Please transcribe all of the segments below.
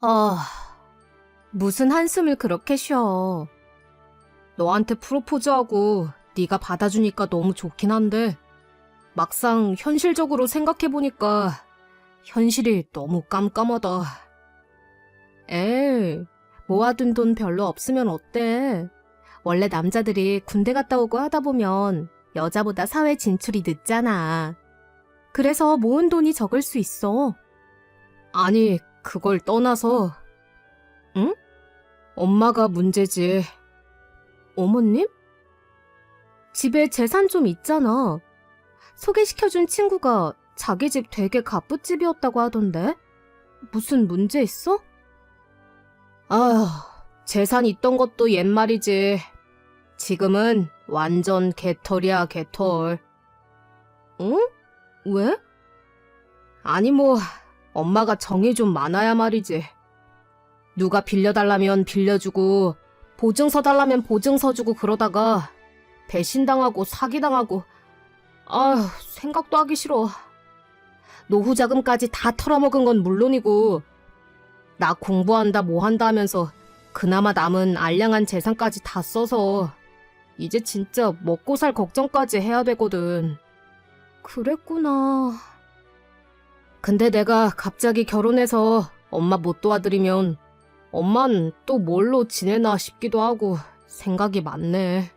아, 무슨 한숨을 그렇게 쉬어. 너한테 프로포즈하고 네가 받아주니까 너무 좋긴 한데 막상 현실적으로 생각해보니까 현실이 너무 깜깜하다. 에이, 모아둔 돈 별로 없으면 어때? 원래 남자들이 군대 갔다 오고 하다 보면 여자보다 사회 진출이 늦잖아. 그래서 모은 돈이 적을 수 있어. 아니, 그걸 떠나서 응? 엄마가 문제지. 어머님? 집에 재산 좀 있잖아. 소개시켜준 친구가 자기 집 되게 갑부집이었다고 하던데? 무슨 문제 있어? 아휴, 재산 있던 것도 옛말이지. 지금은 완전 개털이야, 개털. 응? 왜? 아니 뭐, 엄마가 정이 좀 많아야 말이지. 누가 빌려달라면 빌려주고 보증서 달라면 보증서 주고 그러다가 배신당하고 사기당하고 아휴 생각도 하기 싫어. 노후 자금까지 다 털어먹은 건 물론이고 나 공부한다 뭐 한다 하면서 그나마 남은 알량한 재산까지 다 써서 이제 진짜 먹고 살 걱정까지 해야 되거든. 그랬구나. 근데 내가 갑자기 결혼해서 엄마 못 도와드리면 엄만 또 뭘로 지내나 싶기도 하고 생각이 많네.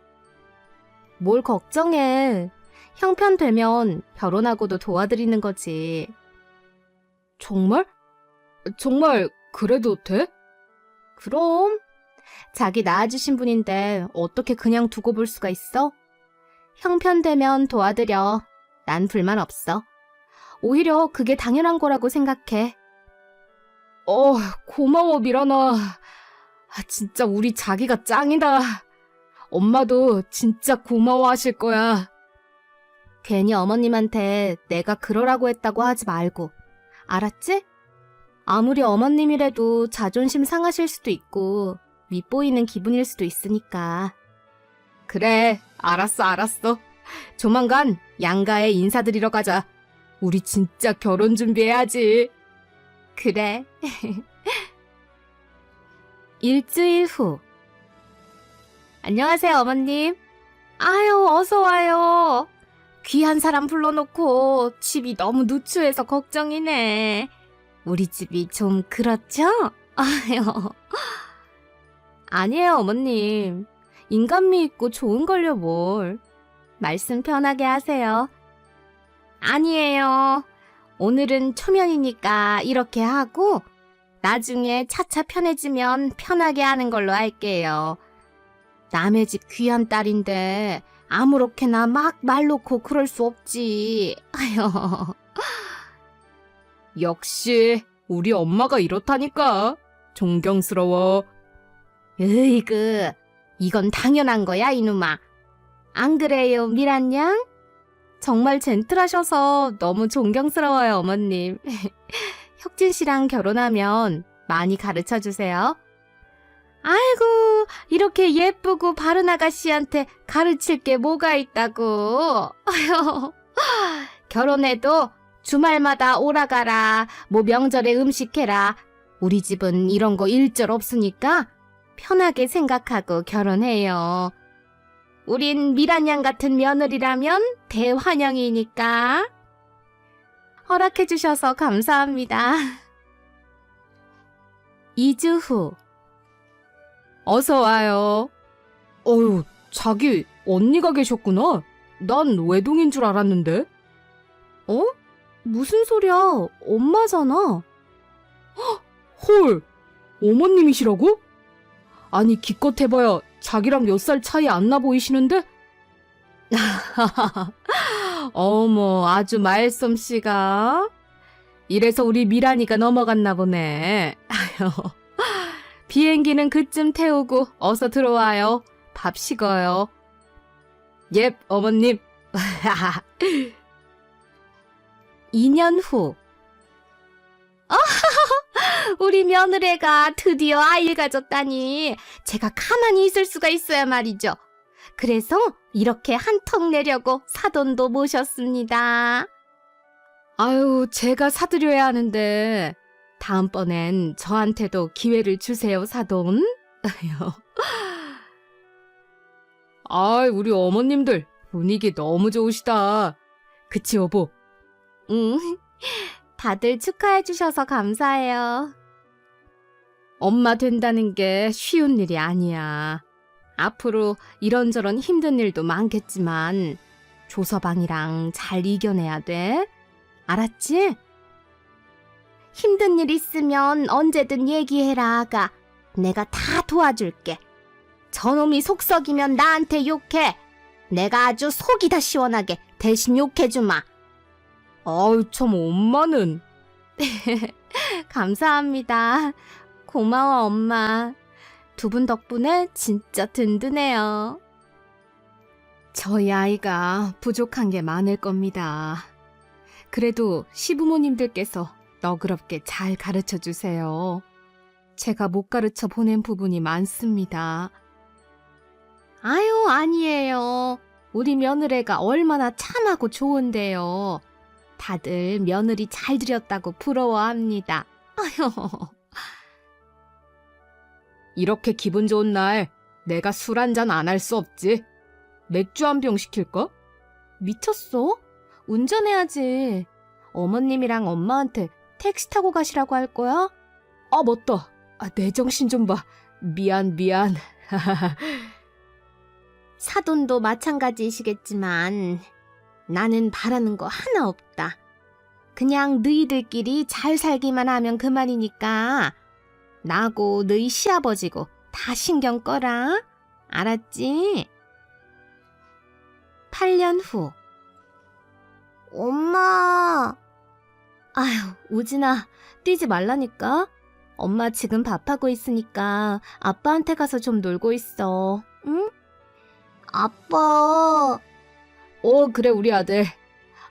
뭘 걱정해. 형편되면 결혼하고도 도와드리는 거지. 정말? 정말 그래도 돼? 그럼. 자기 낳아주신 분인데 어떻게 그냥 두고 볼 수가 있어? 형편되면 도와드려. 난 불만 없어. 오히려 그게 당연한 거라고 생각해. 고마워, 미란아. 진짜 우리 자기가 짱이다. 엄마도 진짜 고마워하실 거야. 괜히 어머님한테 내가 그러라고 했다고 하지 말고. 알았지? 아무리 어머님이라도 자존심 상하실 수도 있고 밉보이는 기분일 수도 있으니까. 그래, 알았어. 조만간 양가에 인사드리러 가자. 우리 진짜 결혼 준비해야지. 그래. 일주일 후. 안녕하세요, 어머님. 아유, 어서 와요. 귀한 사람 불러놓고 집이 너무 누추해서 걱정이네. 우리 집이 좀 그렇죠? 아유. 아니에요, 어머님. 인간미 있고 좋은걸요, 뭘. 말씀 편하게 하세요. 아니에요. 오늘은 초면이니까 이렇게 하고 나중에 차차 편해지면 편하게 하는 걸로 할게요. 남의 집 귀한 딸인데 아무렇게나 막 말 놓고 그럴 수 없지. 아휴. 역시 우리 엄마가 이렇다니까. 존경스러워. 으이그, 이건 당연한 거야, 이놈아. 안 그래요, 미란 양? 정말 젠틀하셔서 너무 존경스러워요, 어머님. 혁진 씨랑 결혼하면 많이 가르쳐주세요. 아이고, 이렇게 예쁘고 바른 아가씨한테 가르칠 게 뭐가 있다고. 아휴, 결혼해도 주말마다 오라가라, 뭐 명절에 음식해라. 우리 집은 이런 거 일절 없으니까 편하게 생각하고 결혼해요. 우린 미란 양 같은 며느리라면 대환영이니까. 허락해주셔서 감사합니다. 2주 후. 어서 와요. 어휴, 자기 언니가 계셨구나. 난 외동인 줄 알았는데. 어? 무슨 소리야? 엄마잖아. 헐, 어머님이시라고? 아니 기껏 해봐야 자기랑 몇 살 차이 안 나 보이시는데? 어머, 아주 말솜씨가. 이래서 우리 미란이가 넘어갔나 보네. 아휴, 비행기는 그쯤 태우고 어서 들어와요. 밥 식어요. 옙, 어머님. 2년 후. 우리 며느리가 드디어 아이를 가졌다니 제가 가만히 있을 수가 있어야 말이죠. 그래서 이렇게 한턱 내려고 사돈도 모셨습니다. 아유, 제가 사드려야 하는데 다음번엔 저한테도 기회를 주세요, 사돈. 아이, 우리 어머님들 분위기 너무 좋으시다. 그치, 여보? 응, 다들 축하해 주셔서 감사해요. 엄마 된다는 게 쉬운 일이 아니야. 앞으로 이런저런 힘든 일도 많겠지만 조서방이랑 잘 이겨내야 돼. 알았지? 힘든 일 있으면 언제든 얘기해라, 아가. 내가 다 도와줄게. 저놈이 속썩이면 나한테 욕해. 내가 아주 속이 다 시원하게 대신 욕해주마. 아유, 참, 엄마는. 감사합니다. 고마워, 엄마. 두 분 덕분에 진짜 든든해요. 저희 아이가 부족한 게 많을 겁니다. 그래도 시부모님들께서 너그럽게 잘 가르쳐 주세요. 제가 못 가르쳐 보낸 부분이 많습니다. 아유, 아니에요. 우리 며느리가 얼마나 참하고 좋은데요. 다들 며느리 잘 들였다고 부러워합니다. 아휴. 이렇게 기분 좋은 날 내가 술 한 잔 안 할 수 없지. 맥주 한 병 시킬까? 미쳤어? 운전해야지. 어머님이랑 엄마한테 택시 타고 가시라고 할 거야? 아, 맞다. 아, 내 정신 좀 봐. 미안. 사돈도 마찬가지이시겠지만 나는 바라는 거 하나 없다. 그냥 너희들끼리 잘 살기만 하면 그만이니까 나고 너희 시아버지고 다 신경 꺼라. 알았지? 8년 후. 엄마. 아휴, 우진아, 뛰지 말라니까. 엄마 지금 밥하고 있으니까 아빠한테 가서 좀 놀고 있어. 응? 아빠. 그래, 우리 아들.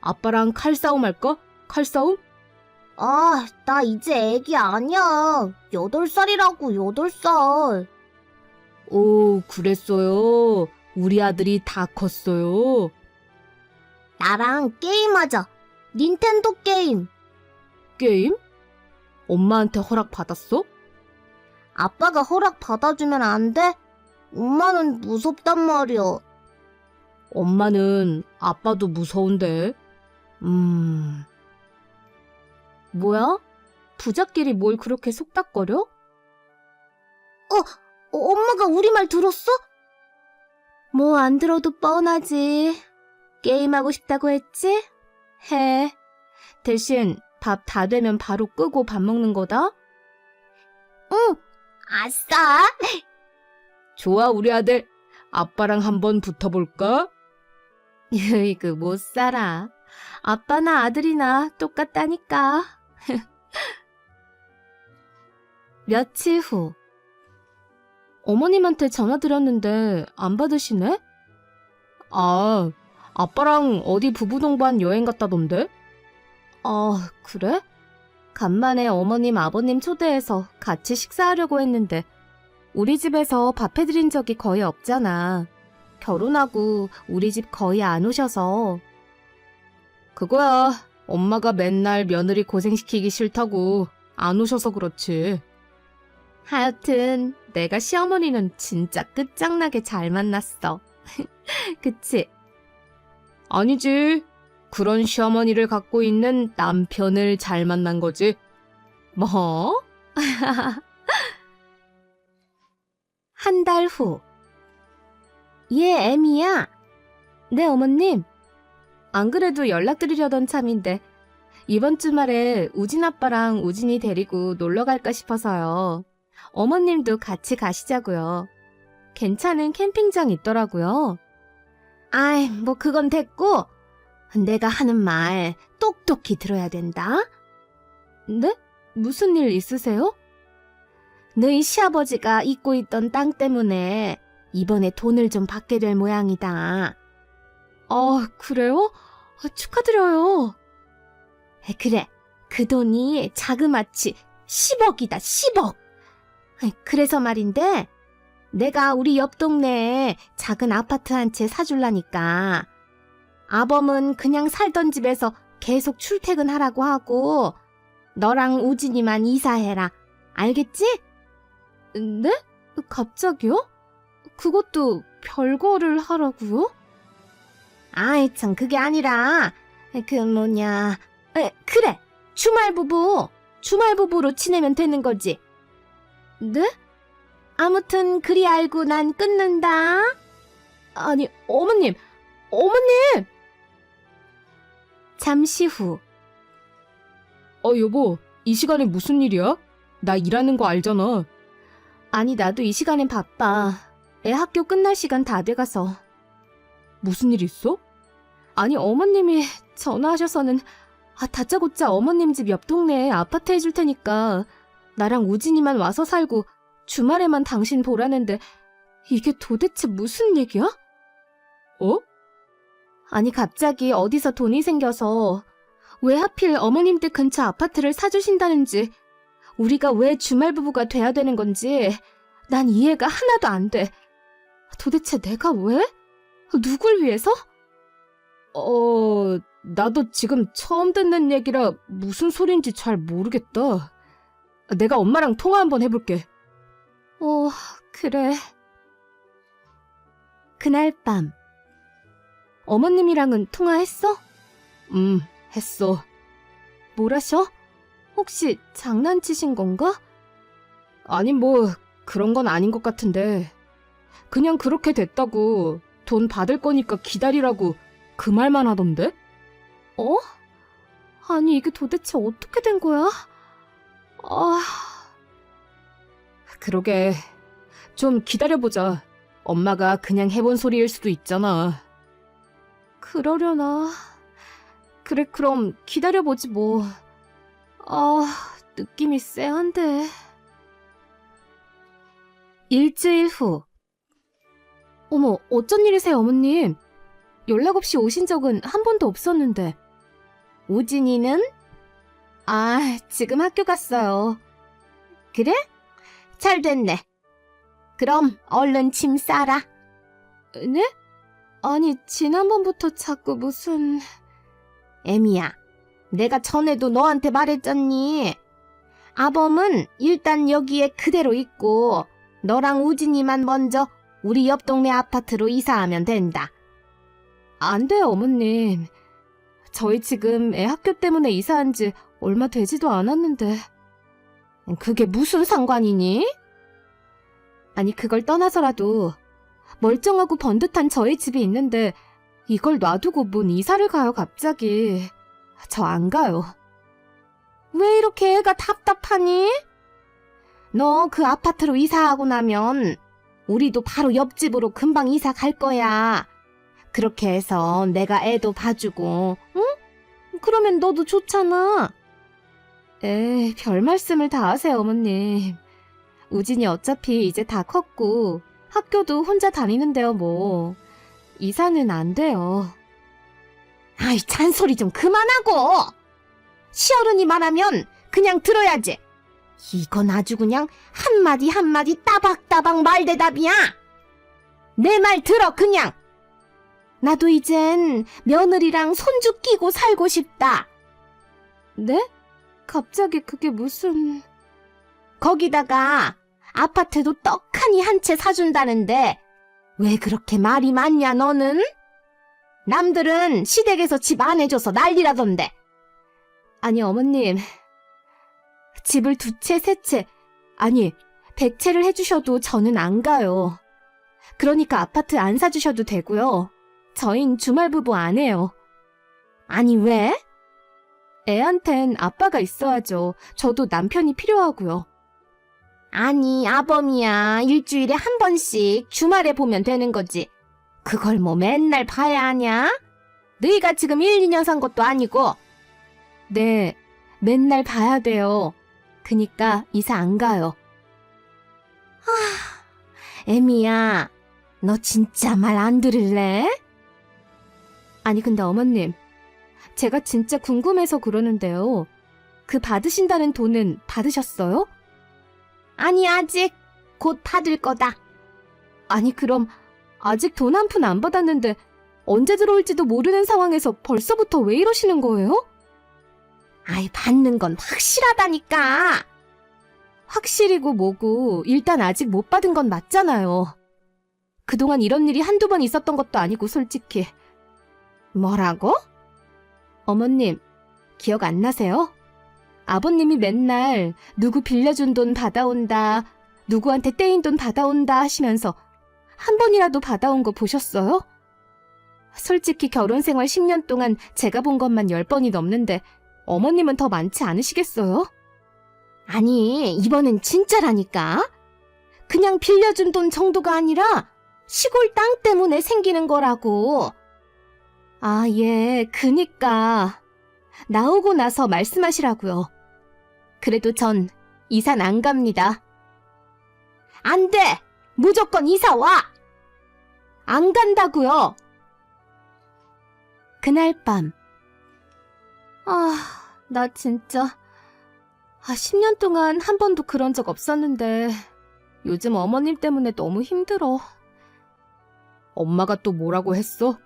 아빠랑 칼싸움 할까? 칼싸움? 아, 나 이제 애기 아니야. 8살이라고, 8살. 오, 그랬어요. 우리 아들이 다 컸어요. 나랑 게임하자. 닌텐도 게임. 게임? 엄마한테 허락 받았어? 아빠가 허락 받아주면 안 돼? 엄마는 무섭단 말이야. 엄마는 아빠도 무서운데. 뭐야? 부자끼리 뭘 그렇게 속닥거려? 엄마가 우리 말 들었어? 뭐 안 들어도 뻔하지. 게임하고 싶다고 했지? 해. 대신 밥 다 되면 바로 끄고 밥 먹는 거다? 응, 아싸. 좋아, 우리 아들. 아빠랑 한번 붙어볼까? 으이그 못 살아. 아빠나 아들이나 똑같다니까. 며칠 후. 어머님한테 전화 드렸는데 안 받으시네? 아, 아빠랑 어디 부부 동반 여행 갔다던데? 아, 그래? 간만에 어머님, 아버님 초대해서 같이 식사하려고 했는데 우리 집에서 밥 해드린 적이 거의 없잖아. 결혼하고 우리 집 거의 안 오셔서. 그거야. 엄마가 맨날 며느리 고생시키기 싫다고 안 오셔서 그렇지. 하여튼 내가 시어머니는 진짜 끝장나게 잘 만났어. 그치? 아니지. 그런 시어머니를 갖고 있는 남편을 잘 만난 거지. 뭐? 한 달 후. 얘 애미야. 네, 어머님. 안 그래도 연락드리려던 참인데 이번 주말에 우진 아빠랑 우진이 데리고 놀러 갈까 싶어서요. 어머님도 같이 가시자고요. 괜찮은 캠핑장 있더라고요. 아이, 뭐 그건 됐고 내가 하는 말 똑똑히 들어야 된다. 네? 무슨 일 있으세요? 너희 시아버지가 잊고 있던 땅 때문에 이번에 돈을 좀 받게 될 모양이다. 그래요? 축하드려요. 그래, 그 돈이 자그마치 10억이다, 10억. 그래서 말인데 내가 우리 옆 동네에 작은 아파트 한 채 사줄라니까 아범은 그냥 살던 집에서 계속 출퇴근하라고 하고 너랑 우진이만 이사해라. 알겠지? 네? 갑자기요? 그것도 별거를 하라고요? 아이 참 그게 아니라 그래 주말부부로 지내면 되는 거지. 네? 아무튼 그리 알고 난 끊는다. 아니, 어머님! 잠시 후. 여보, 이 시간에 무슨 일이야? 나 일하는 거 알잖아. 아니 나도 이 시간엔 바빠. 애 학교 끝날 시간 다 돼가서. 무슨 일 있어? 아니 어머님이 전화하셔서는 다짜고짜 어머님 집 옆 동네에 아파트 해줄 테니까 나랑 우진이만 와서 살고 주말에만 당신 보라는데 이게 도대체 무슨 얘기야? 아니 갑자기 어디서 돈이 생겨서 왜 하필 어머님 댁 근처 아파트를 사주신다는지 우리가 왜 주말부부가 돼야 되는 건지 난 이해가 하나도 안 돼. 도대체 내가 왜? 누굴 위해서? 나도 지금 처음 듣는 얘기라 무슨 소린지 잘 모르겠다. 내가 엄마랑 통화 한번 해볼게. 그래. 그날 밤 어머님이랑은 통화했어? 했어. 뭐라셔? 혹시 장난치신 건가? 아니 뭐 그런 건 아닌 것 같은데 그냥 그렇게 됐다고 돈 받을 거니까 기다리라고 그 말만 하던데? 아니 이게 도대체 어떻게 된 거야? 그러게 좀 기다려보자. 엄마가 그냥 해본 소리일 수도 있잖아. 그러려나. 그래 그럼 기다려보지 뭐. 느낌이 쎄한데. 일주일 후. 어머, 어쩐 일이세요, 어머님? 연락 없이 오신 적은 한 번도 없었는데. 우진이는? 지금 학교 갔어요. 그래? 잘 됐네. 그럼 얼른 짐 싸라. 네? 아니, 지난번부터 자꾸 무슨... 애미야, 내가 전에도 너한테 말했잖니. 아범은 일단 여기에 그대로 있고 너랑 우진이만 먼저 우리 옆 동네 아파트로 이사하면 된다. 안 돼요, 어머님. 저희 지금 애 학교 때문에 이사한 지 얼마 되지도 않았는데. 그게 무슨 상관이니? 아니, 그걸 떠나서라도 멀쩡하고 번듯한 저희 집이 있는데 이걸 놔두고 뭔 이사를 가요, 갑자기. 저 안 가요. 왜 이렇게 애가 답답하니? 너 그 아파트로 이사하고 나면 우리도 바로 옆집으로 금방 이사 갈 거야. 그렇게 해서 내가 애도 봐주고, 응? 그러면 너도 좋잖아. 에이, 별 말씀을 다 하세요, 어머님. 우진이 어차피 이제 다 컸고 학교도 혼자 다니는데요, 뭐. 이사는 안 돼요. 아이, 잔소리 좀 그만하고! 시어른이 말하면 그냥 들어야지. 이건 아주 그냥 한마디 한마디 따박따박 말대답이야. 내 말 들어, 그냥. 나도 이젠 며느리랑 손주 끼고 살고 싶다. 네? 갑자기 그게 무슨... 거기다가 아파트도 떡하니 한 채 사준다는데 왜 그렇게 말이 많냐, 너는? 남들은 시댁에서 집 안 해줘서 난리라던데. 아니, 어머님. 집을 2채, 3채, 아니 100채를 해주셔도 저는 안 가요. 그러니까 아파트 안 사주셔도 되고요. 저흰 주말부부 안 해요. 아니, 왜? 애한텐 아빠가 있어야죠. 저도 남편이 필요하고요. 아니, 아범이야. 일주일에 한 번씩 주말에 보면 되는 거지. 그걸 뭐 맨날 봐야 하냐? 너희가 지금 1, 2년 산 것도 아니고. 네, 맨날 봐야 돼요. 그니까 이사 안 가요. 애미야, 너 진짜 말 안 들을래? 아니 근데 어머님, 제가 진짜 궁금해서 그러는데요. 그 받으신다는 돈은 받으셨어요? 아니, 아직 곧 받을 거다. 아니 그럼 아직 돈 한 푼 안 받았는데 언제 들어올지도 모르는 상황에서 벌써부터 왜 이러시는 거예요? 아이, 받는 건 확실하다니까. 확실이고 뭐고 일단 아직 못 받은 건 맞잖아요. 그동안 이런 일이 한두 번 있었던 것도 아니고 솔직히. 뭐라고? 어머님, 기억 안 나세요? 아버님이 맨날 누구 빌려준 돈 받아온다, 누구한테 떼인 돈 받아온다 하시면서 한 번이라도 받아온 거 보셨어요? 솔직히 결혼 생활 10년 동안 제가 본 것만 10번이 넘는데 어머님은 더 많지 않으시겠어요? 아니, 이번엔 진짜라니까. 그냥 빌려준 돈 정도가 아니라 시골 땅 때문에 생기는 거라고. 아, 예, 그니까. 나오고 나서 말씀하시라고요. 그래도 전 이산 안 갑니다. 안 돼! 무조건 이사 와! 안 간다고요. 그날 밤. 나 진짜 10년 동안 한 번도 그런 적 없었는데 요즘 어머님 때문에 너무 힘들어. 엄마가 또 뭐라고 했어?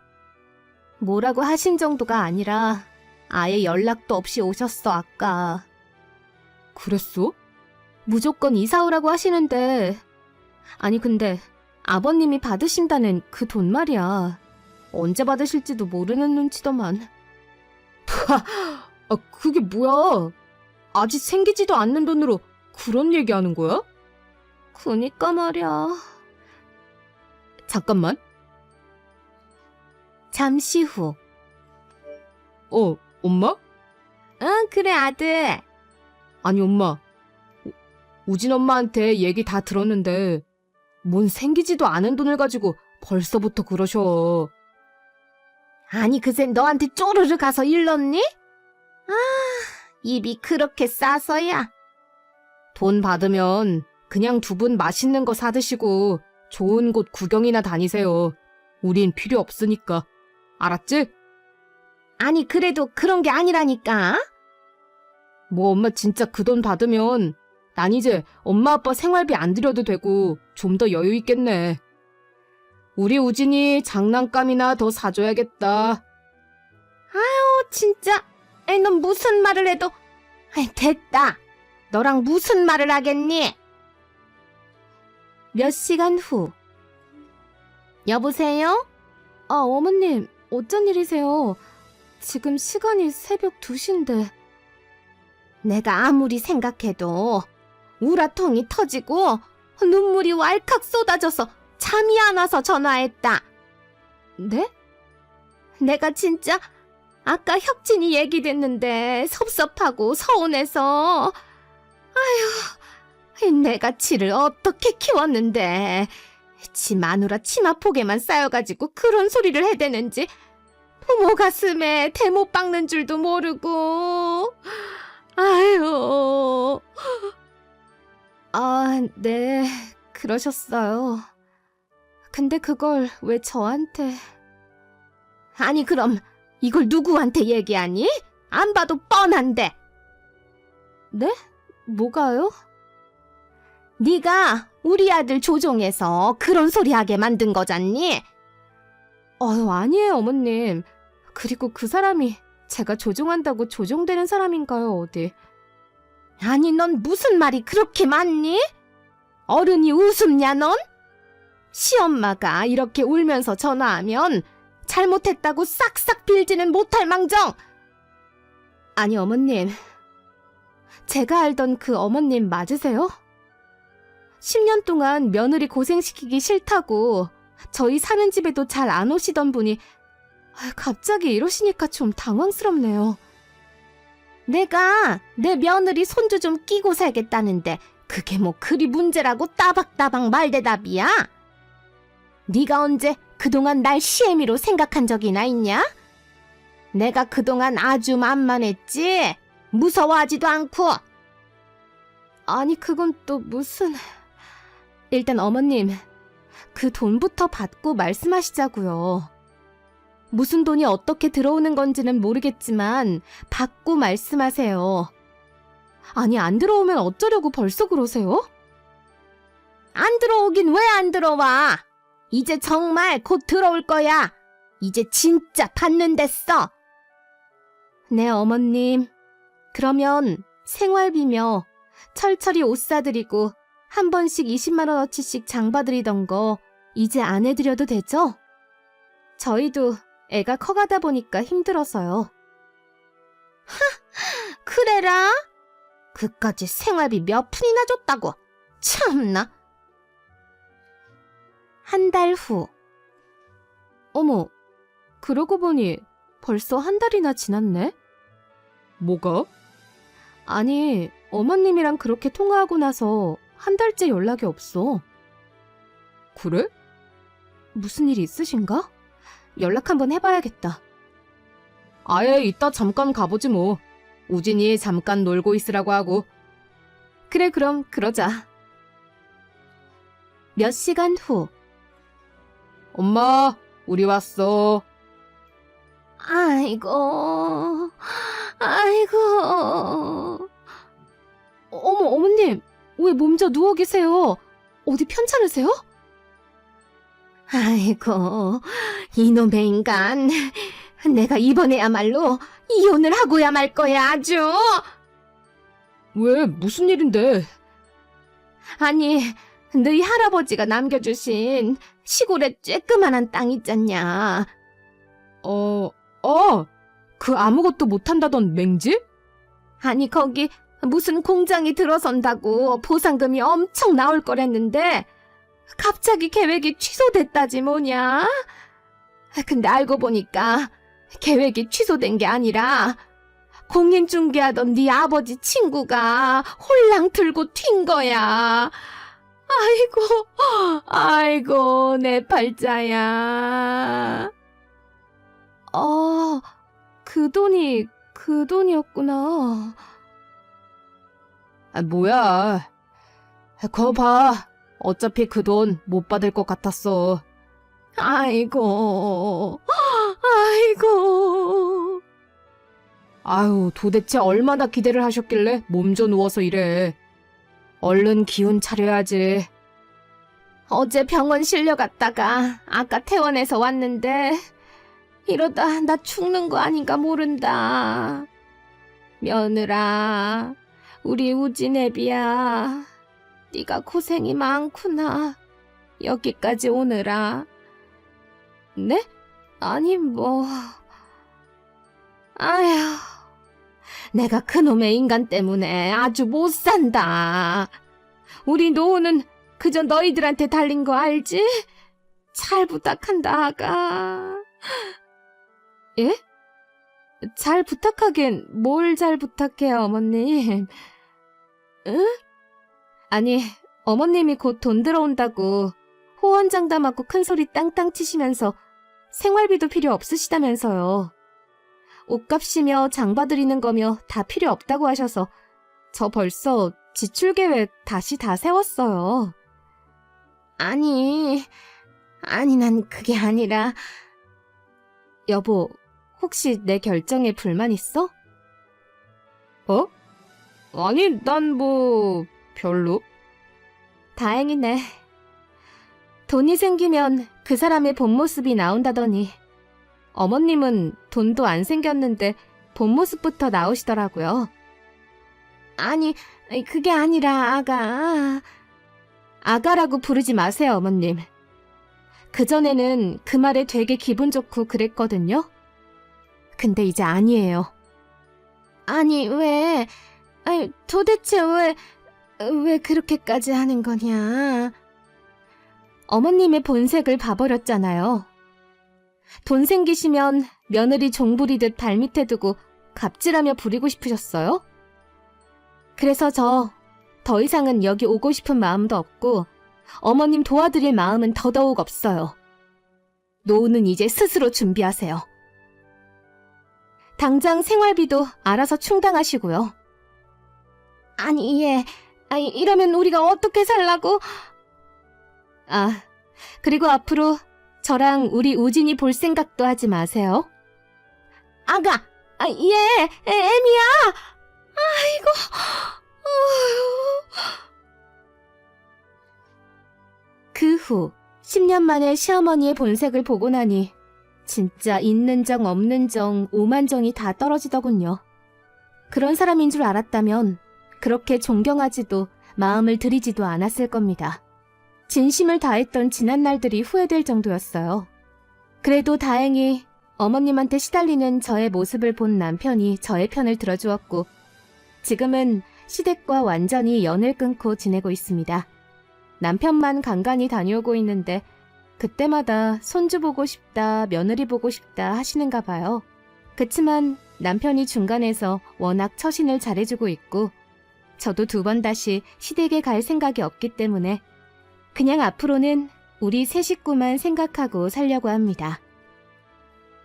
뭐라고 하신 정도가 아니라 아예 연락도 없이 오셨어, 아까. 그랬어? 무조건 이사 오라고 하시는데. 아니, 근데 아버님이 받으신다는 그 돈 말이야. 언제 받으실지도 모르는 눈치더만. 그게 뭐야? 아직 생기지도 않는 돈으로 그런 얘기하는 거야? 그니까 말이야. 잠깐만. 잠시 후. 엄마? 응, 그래, 아들. 아니, 엄마. 우진 엄마한테 얘기 다 들었는데 뭔 생기지도 않은 돈을 가지고 벌써부터 그러셔. 아니, 그새 너한테 쪼르르 가서 일렀니? 입이 그렇게 싸서야. 돈 받으면 그냥 두 분 맛있는 거 사드시고 좋은 곳 구경이나 다니세요. 우린 필요 없으니까. 알았지? 아니, 그래도 그런 게 아니라니까. 뭐 엄마 진짜 그 돈 받으면 난 이제 엄마 아빠 생활비 안 들여도 되고 좀 더 여유 있겠네. 우리 우진이 장난감이나 더 사줘야겠다. 진짜. 넌 무슨 말을 해도. 됐다. 너랑 무슨 말을 하겠니? 몇 시간 후. 여보세요? 어머님, 어쩐 일이세요? 지금 시간이 새벽 2시인데. 내가 아무리 생각해도 우라통이 터지고 눈물이 왈칵 쏟아져서 잠이 안 와서 전화했다. 네? 내가 진짜 아까 혁진이 얘기됐는데 섭섭하고 서운해서. 아휴, 내가 지를 어떻게 키웠는데 지 마누라 치마폭에만 쌓여가지고 그런 소리를 해대는지 부모 가슴에 대못 박는 줄도 모르고. 아유. 네, 그러셨어요. 근데 그걸 왜 저한테... 아니, 그럼 이걸 누구한테 얘기하니? 안 봐도 뻔한데. 네? 뭐가요? 네가 우리 아들 조종해서 그런 소리 하게 만든 거잖니? 아니에요, 어머님. 그리고 그 사람이 제가 조종한다고 조종되는 사람인가요, 어디? 아니, 넌 무슨 말이 그렇게 많니? 어른이 우습냐, 넌? 시엄마가 이렇게 울면서 전화하면 잘못했다고 싹싹 빌지는 못할 망정. 아니, 어머님. 제가 알던 그 어머님 맞으세요? 10년 동안 며느리 고생시키기 싫다고 저희 사는 집에도 잘 안 오시던 분이 갑자기 이러시니까 좀 당황스럽네요. 내가 내 며느리 손주 좀 끼고 살겠다는데 그게 뭐 그리 문제라고 따박따박 말대답이야? 네가 언제 그동안 날 시애미로 생각한 적이나 있냐? 내가 그동안 아주 만만했지? 무서워하지도 않고. 아니, 그건 또 무슨... 일단 어머님, 그 돈부터 받고 말씀하시자고요. 무슨 돈이 어떻게 들어오는 건지는 모르겠지만 받고 말씀하세요. 아니, 안 들어오면 어쩌려고 벌써 그러세요? 안 들어오긴 왜 안 들어와? 이제 정말 곧 들어올 거야. 이제 진짜 받는 됐어. 네, 어머님. 그러면 생활비며 철철이 옷 사드리고 한 번씩 20만 원어치씩 장 봐드리던 거 이제 안 해드려도 되죠? 저희도 애가 커가다 보니까 힘들어서요. 그래라? 그까지 생활비 몇 푼이나 줬다고. 참나. 한 달 후. 어머, 그러고 보니 벌써 한 달이나 지났네? 뭐가? 아니, 어머님이랑 그렇게 통화하고 나서 한 달째 연락이 없어. 그래? 무슨 일 있으신가? 연락 한번 해봐야겠다. 아예 이따 잠깐 가보지 뭐. 우진이 잠깐 놀고 있으라고 하고. 그래, 그럼 그러자. 몇 시간 후. 엄마, 우리 왔어. 아이고. 어머, 어머님, 왜 몸져 누워 계세요? 어디 편찮으세요? 아이고, 이놈의 인간. 내가 이번에야말로 이혼을 하고야 말 거야, 아주. 왜, 무슨 일인데? 아니, 너희 할아버지가 남겨주신 시골에 쬐끄만한 땅 있잖냐. 그 아무것도 못한다던 맹지? 아니, 거기 무슨 공장이 들어선다고 보상금이 엄청 나올 거랬는데 갑자기 계획이 취소됐다지 뭐냐? 근데 알고 보니까 계획이 취소된 게 아니라 공인중개하던 네 아버지 친구가 홀랑 들고 튄 거야. 아이고, 내 팔자야. 그 돈이었구나. 뭐야. 거 봐. 어차피 그 돈 못 받을 것 같았어. 아이고. 아유, 도대체 얼마나 기대를 하셨길래 몸져 누워서 이래. 얼른 기운 차려야지. 어제 병원 실려갔다가 아까 퇴원해서 왔는데 이러다 나 죽는 거 아닌가 모른다. 며느라, 우리 우진애비야. 네가 고생이 많구나. 여기까지 오느라. 네? 아니 뭐... 아휴, 내가 그놈의 인간 때문에 아주 못 산다. 우리 노우는 그저 너희들한테 달린 거 알지? 잘 부탁한다, 아가. 예? 잘 부탁하긴 뭘 잘 부탁해요, 어머님. 응? 아니, 어머님이 곧 돈 들어온다고 호언장담하고 큰소리 땅땅 치시면서 생활비도 필요 없으시다면서요. 옷값이며 장 봐드리는 거며 다 필요 없다고 하셔서 저 벌써 지출 계획 다시 다 세웠어요. 아니, 난 그게 아니라. 여보, 혹시 내 결정에 불만 있어? 아니, 난 뭐... 별로. 다행이네. 돈이 생기면 그 사람의 본 모습이 나온다더니 어머님은 돈도 안 생겼는데 본 모습부터 나오시더라고요. 아니, 그게 아니라 아가. 아가라고 부르지 마세요, 어머님. 그전에는 그 말에 되게 기분 좋고 그랬거든요. 근데 이제 아니에요. 아니, 왜? 아니, 도대체 왜 그렇게까지 하는 거냐? 어머님의 본색을 봐버렸잖아요. 돈 생기시면 며느리 종부리듯 발밑에 두고 갑질하며 부리고 싶으셨어요? 그래서 저 더 이상은 여기 오고 싶은 마음도 없고 어머님 도와드릴 마음은 더더욱 없어요. 노후는 이제 스스로 준비하세요. 당장 생활비도 알아서 충당하시고요. 아니, 이러면 우리가 어떻게 살라고? 그리고 앞으로 저랑 우리 우진이 볼 생각도 하지 마세요. 아가, 애미야. 아이고, 그 후 10년 만에 시어머니의 본색을 보고 나니 진짜 있는 정 없는 정 오만정이 다 떨어지더군요. 그런 사람인 줄 알았다면 그렇게 존경하지도 마음을 들이지도 않았을 겁니다. 진심을 다했던 지난 날들이 후회될 정도였어요. 그래도 다행히 어머님한테 시달리는 저의 모습을 본 남편이 저의 편을 들어주었고 지금은 시댁과 완전히 연을 끊고 지내고 있습니다. 남편만 간간히 다녀오고 있는데 그때마다 손주 보고 싶다, 며느리 보고 싶다 하시는가 봐요. 그치만 남편이 중간에서 워낙 처신을 잘해주고 있고 저도 2번 다시 시댁에 갈 생각이 없기 때문에 그냥 앞으로는 우리 세 식구만 생각하고 살려고 합니다.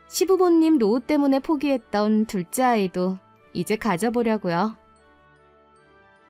시부모님 노후 때문에 포기했던 둘째 아이도 이제 가져보려고요.